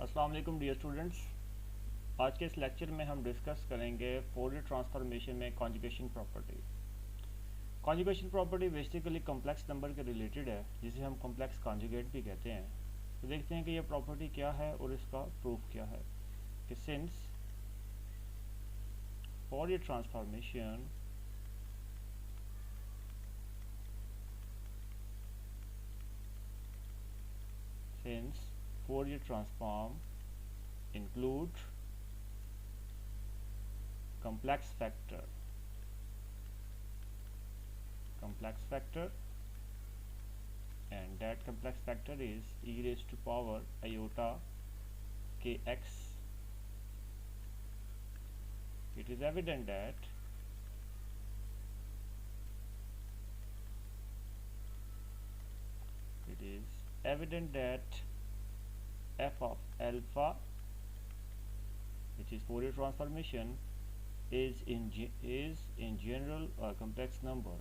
अस्सलाम वालेकुम dear students. आज के इस लेक्चर में हम डिस्कस करेंगे फोरियर ट्रांसफॉर्मेशन में conjugation property. Conjugation property basically complex number के रिलेटेड है, जिसे हम कॉम्प्लेक्स कॉन्जुगेट भी कहते हैं। तो देखते हैं कि यह प्रॉपर्टी क्या है और इसका प्रूफ क्या है। कि since Fourier transformation since Fourier transform include complex factor and that complex factor is e raised to power iota kx, it is evident that f of alpha, which is Fourier transformation, is in general a complex number,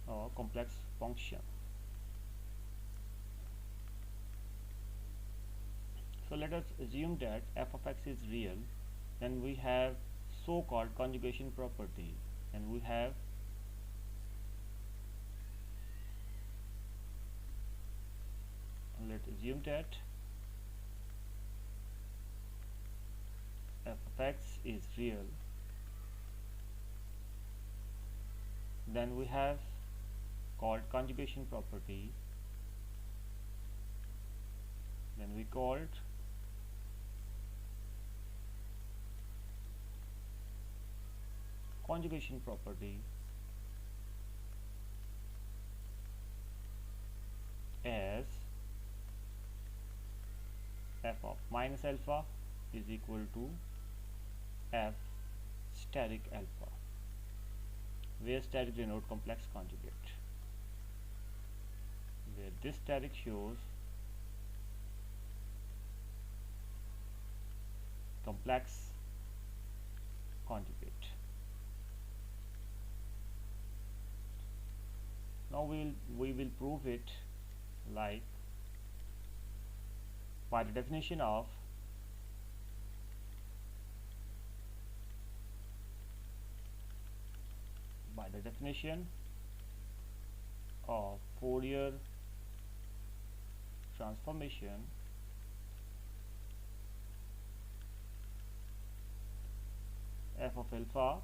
or complex function. So let us assume that f of x is real. Then we have so-called conjugation property, and we have let's assume that f of x is real. Then we have called conjugation property. Then we called conjugation property as f of minus alpha is equal to f steric alpha, where steric denote complex conjugate, where this steric shows complex conjugate. Now we will prove it like by the definition of Fourier transformation. F of alpha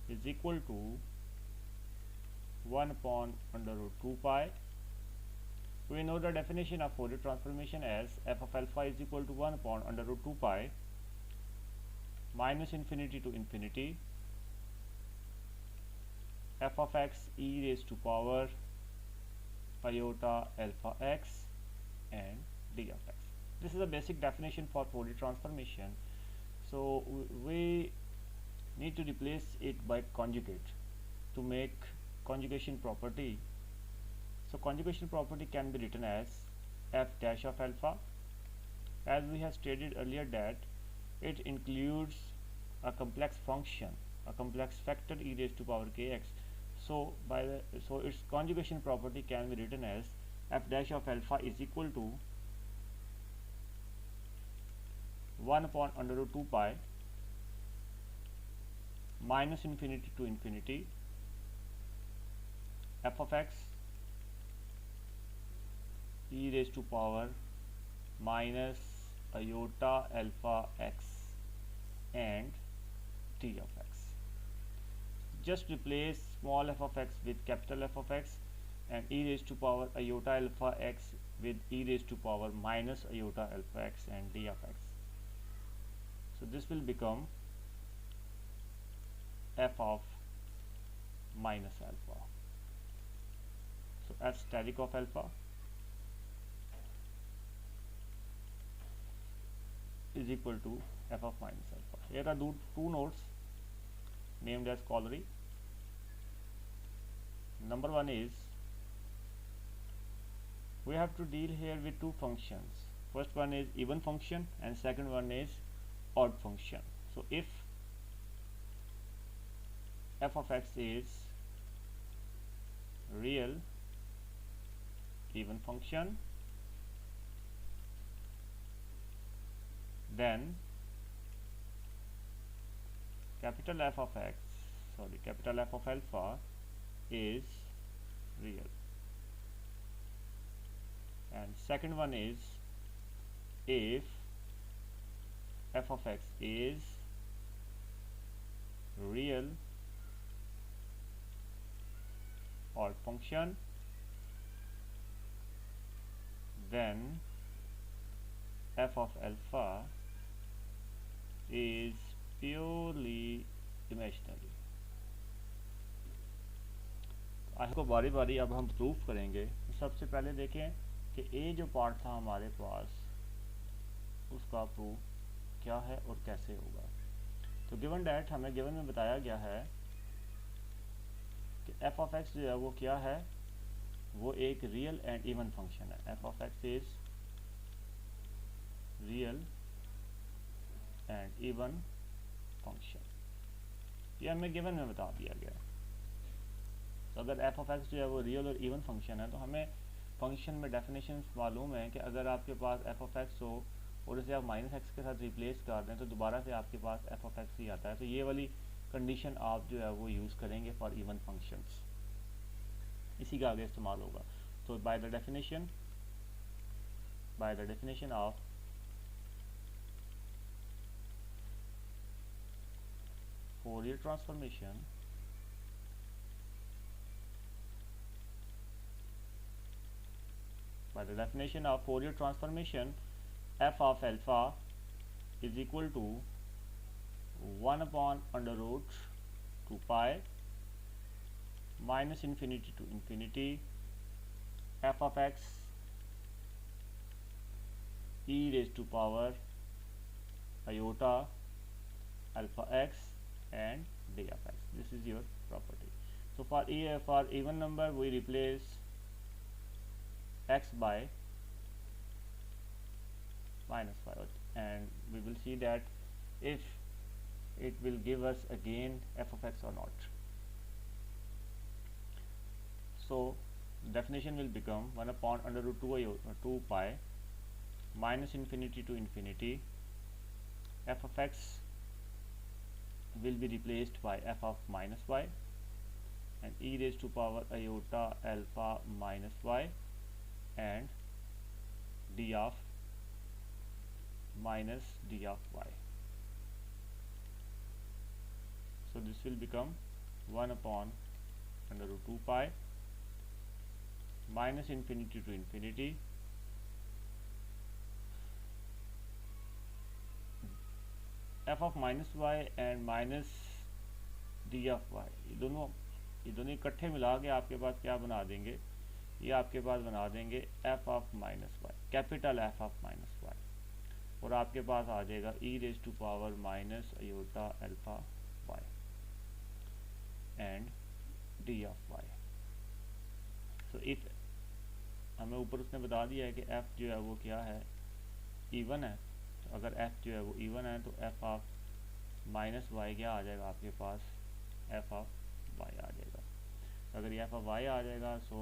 is equal to 1 upon under root 2 pi. We know the definition of Fourier transformation as f of alpha is equal to 1 upon under root 2 pi minus infinity to infinity f of x e raised to power iota alpha x and d of x. This is a basic definition for Fourier transformation. So we need to replace it by conjugate to make conjugation property. So conjugation property can be written as f dash of alpha, as we have stated earlier that it includes a complex function, a complex factor e raised to power kx. So its conjugation property can be written as f dash of alpha is equal to 1 upon under root 2 pi minus infinity to infinity f of x e raised to power minus iota alpha x and d of x. Just replace small f of x with capital F of x and e raised to power iota alpha x with e raised to power minus iota alpha x and d of x. So this will become f of minus alpha. So f steric of alpha is equal to f of minus alpha. Here are two nodes named as corollary. Number one is we have to deal here with two functions. First one is even function and second one is odd function. So if f of x is real even function, then capital F of alpha is real. And second one is if f of x is real odd function, then f of alpha is purely imaginary. को बारी बारी अब हम proof करेंगे। सबसे पहले देखें कि ए जो पार्ट था हमारे पास उसका प्रूफ क्या है और कैसे होगा। तो गिवन डैट हमें गिवन में बताया गया है कि एफ ऑफ एक्स जो है वो क्या है, वो एक रियल एंड इवन फंक्शन है। F of X is real and even function, ये हमें गिवन में बता दिया गया है। तो अगर एफ ऑफ एक्स जो है वो रियल और इवन फंक्शन है तो हमें फंक्शन में डेफिनेशन मालूम है कि अगर आपके पास एफ ऑफ एक्स हो और इसे आप माइनस एक्स के साथ रिप्लेस कर दें तो दोबारा से आपके पास एफ ऑफ एक्स ही आता है। तो ये वाली कंडीशन आप जो है वो यूज़ करेंगे फॉर इवन फंक्शंस, इसी का आगे इस्तेमाल होगा। तो by the definition of Fourier transformation, f of alpha is equal to 1 upon under root 2 pi minus infinity to infinity f of x e raised to power iota alpha x and d of x. This is your property. So for even number we replace x by minus 5 and we will see that if it will give us again f of x or not. So definition will become 1 upon under root 2 pi minus infinity to infinity f of x will be replaced by f of minus y and e raised to power iota alpha minus y and d of minus d of y. So this will become 1 upon under root 2 pi minus infinity to infinity f of minus y and minus d of y, ये दोनों इकट्ठे मिला के आपके पास क्या बना देंगे, ये आपके पास बना देंगे f of minus Y, capital f of minus Y, और आपके पास आ जाएगा e raise to power minus iota alpha Y and d of Y. So if हमें ऊपर उसने बता दिया है कि f जो है वो क्या है, इवन है। तो अगर f जो है वो इवन है तो f ऑफ माइनस वाई क्या आ जाएगा आपके पास, f ऑफ y आ जाएगा। अगर ये f ऑफ y आ जाएगा सो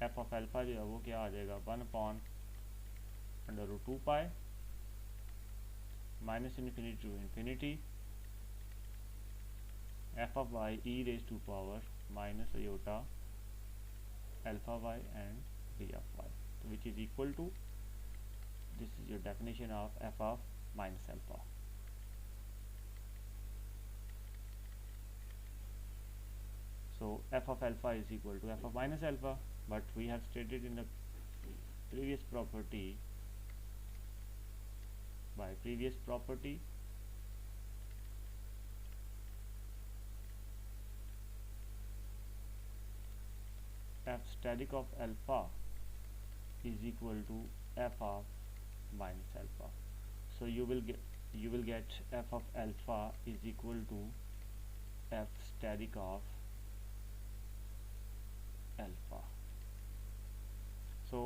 f ऑफ अल्फा जो है वो क्या आ जाएगा, 1 upon under root 2 pi minus infinity to infinity f of y e raised to power minus iota alpha y and d of y, so which is equal to, this is your definition of f of minus alpha. So f of alpha is equal to f of minus alpha, but we have stated in the previous property, by previous property f static of alpha is equal to f of minus alpha. So you will get f of alpha is equal to f static of alpha. so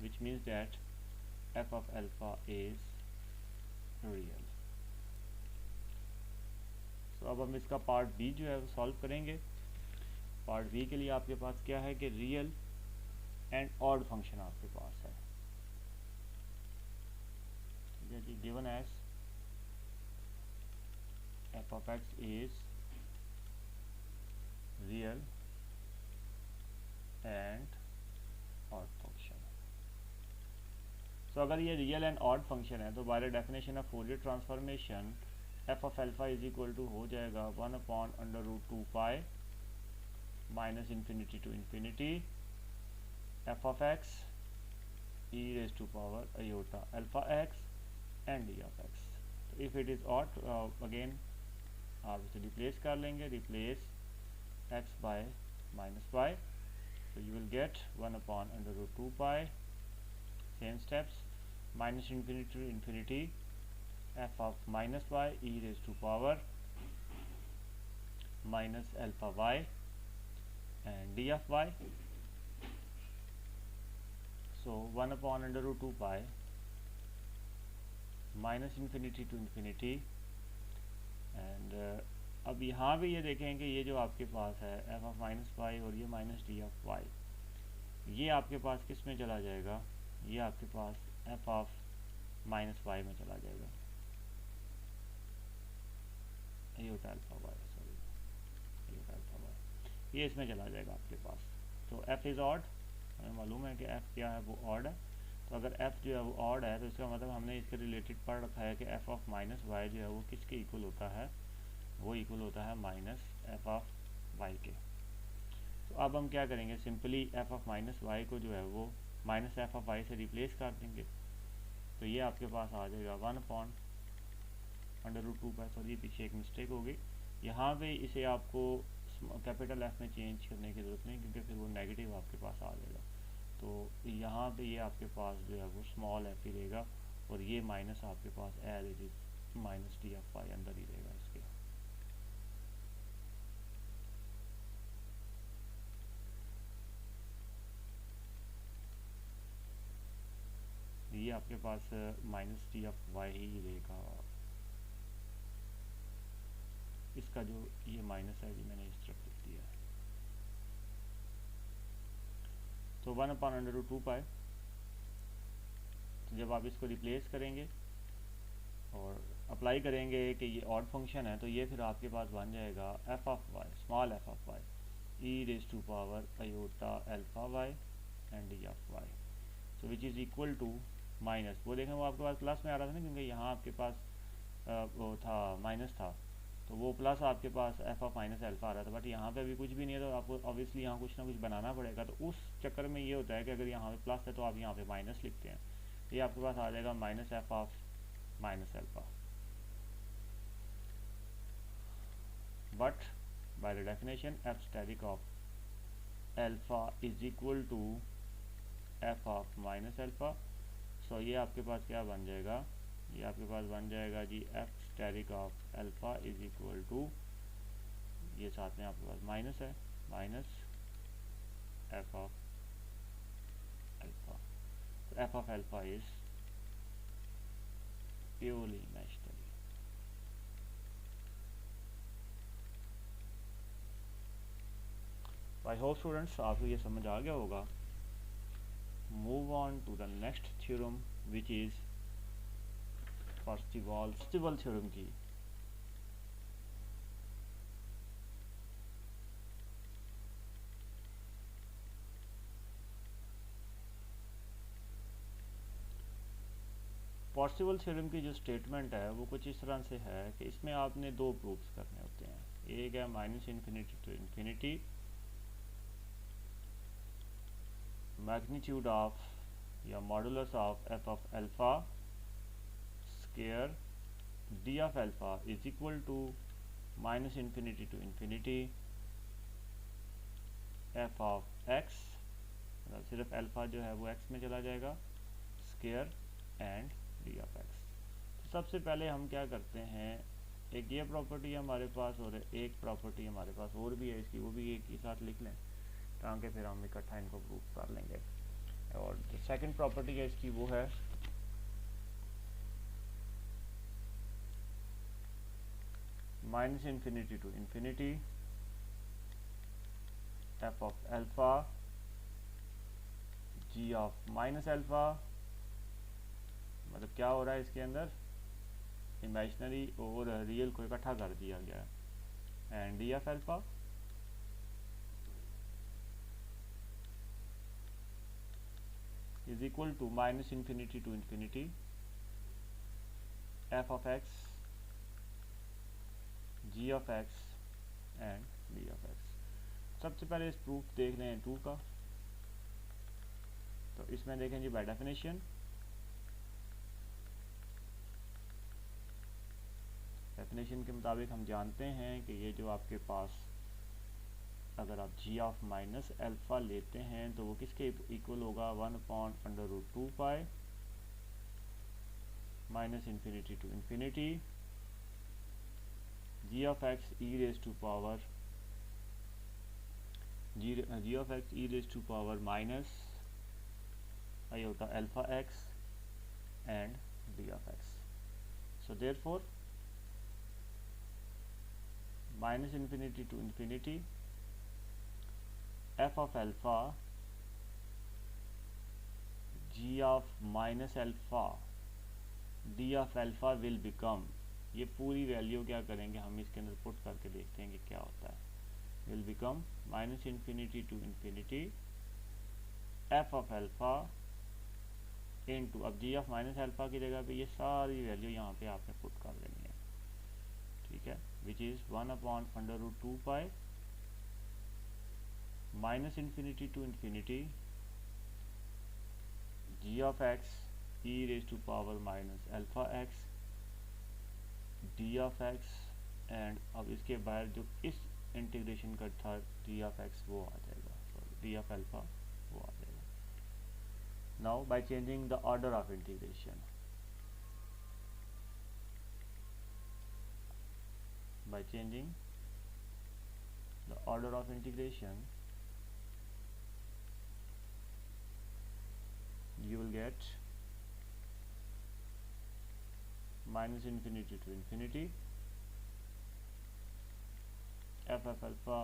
which means that f of alpha is real। तो अब हम इसका part B जो है वो solve करेंगे। Part B के लिए आपके पास क्या है कि रियल एंड ऑड फंक्शन आपके पास है, ठीक है जी। Given as F of X is real and odd function. So अगर ये रियल एंड ऑड फंक्शन है तो by the definition of Fourier transformation F of alpha is equal to हो जाएगा 1/√2π minus infinity to infinity F of X e raised to power iota alpha x and d of x। तो if it is odd again आप इसे replace कर लेंगे, replace x by minus y, so you will get 1/√2π, same steps, minus infinity to infinity f of minus y e raised to power minus alpha y and d of y। so 1/√2π minus infinity to infinity and अब यहाँ भी ये देखें कि ये जो आपके पास है एफ ऑफ माइनस वाई और ये माइनस डी ऑफ वाई, ये आपके पास किस में चला जाएगा, ये आपके पास एफ ऑफ माइनस वाई में चला जाएगा, iota alpha Y, sorry iota alpha Y, ये इसमें चला जाएगा आपके पास। तो एफ इज़ ऑड, हमें मालूम है कि एफ क्या है, वो ऑड है। तो अगर f जो है वो ऑड है तो इसका मतलब हमने इसके रिलेटेड पढ़ रखा है कि f ऑफ माइनस वाई जो है वो किसके इक्वल होता है, वो इक्वल होता है माइनस f ऑफ y के। तो अब हम क्या करेंगे, simply f of minus y को जो है वो माइनस f ऑफ y से रिप्लेस कर देंगे। तो ये आपके पास आ जाएगा 1/√2π, सॉरी पीछे एक मिस्टेक हो गई, यहाँ पे इसे आपको कैपिटल F में चेंज करने की ज़रूरत नहीं क्योंकि फिर वो नेगेटिव आपके पास आ जाएगा। तो यहाँ पे ये आपके पास जो है वो स्मॉल एफ ही रहेगा और ये माइनस आपके पास as it is minus D F Y अंदर ही रहेगा इसके। ये आपके पास माइनस डी एफ वाई ही रहेगा, इसका जो ये माइनस है ये मैंने इस तरफ लिख दिया है। तो 1/√2π, तो जब आप इसको रिप्लेस करेंगे और अप्लाई करेंगे कि ये ऑड फंक्शन है तो ये फिर आपके पास बन जाएगा f of y, small f of y e raise to power iota alpha Y and d of Y, so which is equal to minus, वो देखें वो आपके पास प्लस में आ रहा था ना क्योंकि यहाँ आपके पास वो था माइनस था, तो वो प्लस आपके पास एफ ऑफ माइनस अल्फा आ रहा था, बट यहाँ पे अभी कुछ भी नहीं है तो आपको ऑब्वियसली यहाँ कुछ ना कुछ बनाना पड़ेगा। तो उस चक्कर में ये होता है कि अगर यहाँ पे प्लस है तो आप यहाँ पे माइनस लिखते हैं, ये आपके पास आ जाएगा minus F of minus alpha. But by the definition F static of alpha is equal to F of minus alpha. So ये आपके पास क्या बन जाएगा, ये आपके पास बन जाएगा जी F static of alpha is equal to, ये साथ में आपके पास माइनस है, माइनस एफ ऑफ अल्फा। तो F of alpha is purely imaginary. I hope students आपको ये समझ आ गया होगा। Move on to the next theorem which is Parseval theorem की। पर्सिवल थ्योरम की जो स्टेटमेंट है वो कुछ इस तरह से है कि इसमें आपने दो प्रूफ्स करने होते हैं। एक है minus infinity to infinity magnitude of या modulus of F of alpha square D of alpha is equal to minus infinity to infinity F of X, मतलब सिर्फ अल्फा जो है वो एक्स में चला जाएगा, square and d of x. तो सबसे पहले हम क्या करते हैं, एक ये प्रॉपर्टी हमारे पास और एक प्रॉपर्टी हमारे पास और भी है इसकी, वो भी एक ही साथ लिख लें ताकि फिर हम इकट्ठा इनको प्रूफ कर लेंगे। और जो सेकंड प्रॉपर्टी है इसकी वो है minus infinity to infinity F of alpha g of minus alpha, मतलब क्या हो रहा है इसके अंदर, इमेजिनरी और रियल को इकट्ठा कर दिया गया है, and d of alpha is equal to minus infinity to infinity F of x g of x and d of x. सबसे पहले इस प्रूफ देख लें 2 का। तो इसमें देखें जी बाय डेफिनेशन के मुताबिक हम जानते हैं कि ये जो आपके पास अगर आप जी ऑफ माइनस अल्फा लेते हैं तो वो किसके इक्वल होगा, 1/√2 pi minus infinity to infinity ji of x e raise to power g of x e raise to power minus iota alpha x and d of x. So therefore minus infinity to infinity f of alpha g of minus alpha d of alpha will become, ये पूरी value क्या करेंगे हम इसके अंदर put करके देखते हैं कि क्या होता है, will become minus infinity to infinity f of alpha into, अब g of माइनस अल्फा की जगह पे ये सारी वैल्यू यहाँ पे आपने पुट कर देनी है, ठीक है, which is 1/√2 pi minus infinity to infinity ji of x e raise to power minus alpha x D of x, and अब इसके बाहर जो इस इंटीग्रेशन का था डी ऑफ एक्स वो आ जाएगा, सॉरी डी ऑफ अल्फा वो आ जाएगा। Now by changing the order of integration, by changing the order of integration you will get minus infinity to infinity f of alpha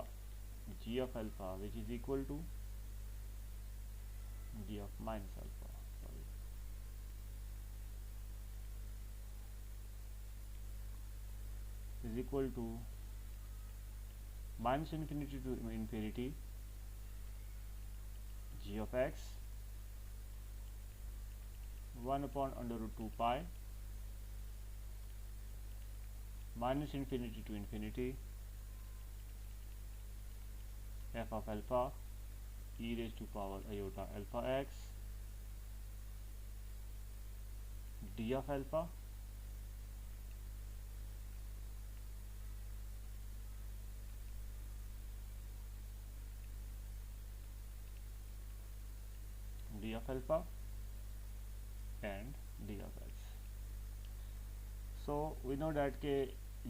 g of alpha which is equal to g of minus alpha, sorry, is equal to minus infinity to infinity g of x 1/√2 pi minus infinity to infinity f of alpha e raised to power iota alpha x d of alpha d of alpha and d of x। so we know that के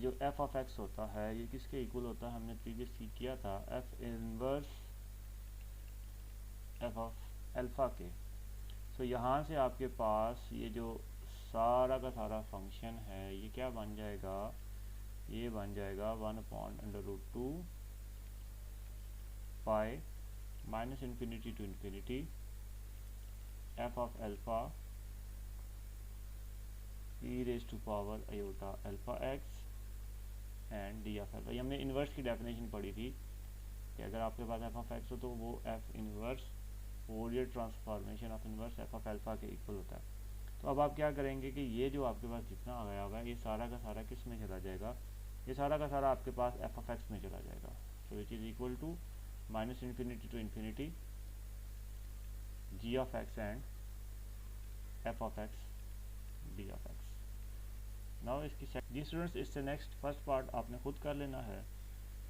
जो f of x होता है ये किसके equal होता है, हमने previously किया था f inverse f of alpha के। so यहाँ से आपके पास ये जो सारा का सारा फंक्शन है ये क्या बन जाएगा, ये बन जाएगा 1/√2 pi minus infinity to infinity f of alpha e raised to power iota alpha x and d of alpha. ये हमने इन्वर्स की डेफिनेशन पढ़ी थी कि अगर आपके पास एफ ऑफ एक्स हो तो वो F inverse Fourier transformation of inverse F of alpha के इक्वल होता है। तो अब आप क्या करेंगे कि ये जो आपके पास जितना आ गया होगा ये सारा का सारा किस में चला जाएगा, ये सारा का सारा आपके पास एफ ऑफ एक्स में चला जाएगा। So which is equal to minus infinity to infinity ji of x and F of X D of X. Now इसकी जी स्टूडेंट्स इससे नेक्स्ट फर्स्ट पार्ट आपने खुद कर लेना है।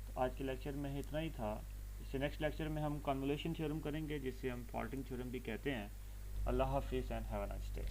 तो आज के लेक्चर में इतना ही था। इससे नेक्स्ट लेक्चर में हम कन्वोल्यूशन थ्योरम करेंगे जिससे हम फॉल्टिंग थ्योरम भी कहते हैं। अल्लाह हाफिज़ and have a nice day.